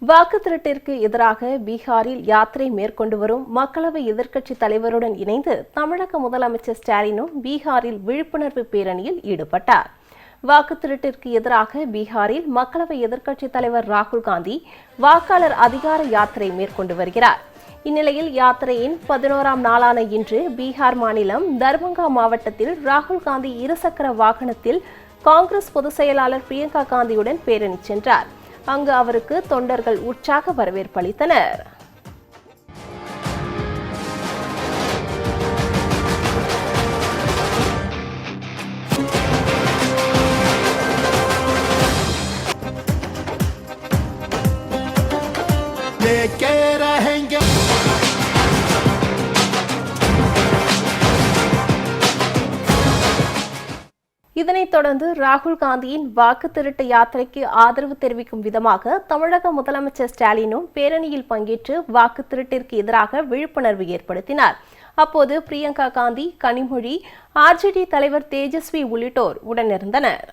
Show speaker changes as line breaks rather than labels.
வாக்கு திருட்டிற்கு எதிராக பீகாரில் யாத்திரை மேற்கொண்டு வரும் மக்களவை எதிர்க்கட்சித் தலைவருடன் இணைந்து தமிழக முதலமைச்சர் ஸ்டாலினும் பீகாரில் விழிப்புணர்வு பேரணியில் ஈடுபட்டார். வாக்கு திருட்டிற்கு எதிராக பீகாரில் மக்களவை எதிர்க்கட்சித் தலைவர் ராகுல் காந்தி வாக்காளர் அதிகார யாத்திரை மேற்கொண்டு வருகிறார். இந்நிலையில் யாத்திரையின் 11ஆம் நாளான இன்று பீகார் மாநிலம் தர்பங்கா மாவட்டத்தில் ராகுல் காந்தி இருசக்கர வாகனத்தில் காங்கிரஸ் பொதுச் செயலாளர் பிரியங்கா காந்தியுடன் பேரணி சென்றார். அங்கு அவருக்கு தொண்டர்கள் உற்சாக வரவேற்பு அளித்தனர். இதனைத் தொடர்ந்து ராகுல் காந்தியின் வாக்கு திருட்டு யாத்திரைக்கு ஆதரவு தெரிவிக்கும் விதமாக தமிழக முதலமைச்சர் ஸ்டாலினும் பேரணியில் பங்கேற்று வாக்கு திருட்டிற்கு எதிராக விழிப்புணர்வு ஏற்படுத்தினார். அப்போது பிரியங்கா காந்தி, கனிமொழி, ஆர்ஜேடி தலைவர் தேஜஸ்வி உள்ளிட்டோர் உடனிருந்தனர்.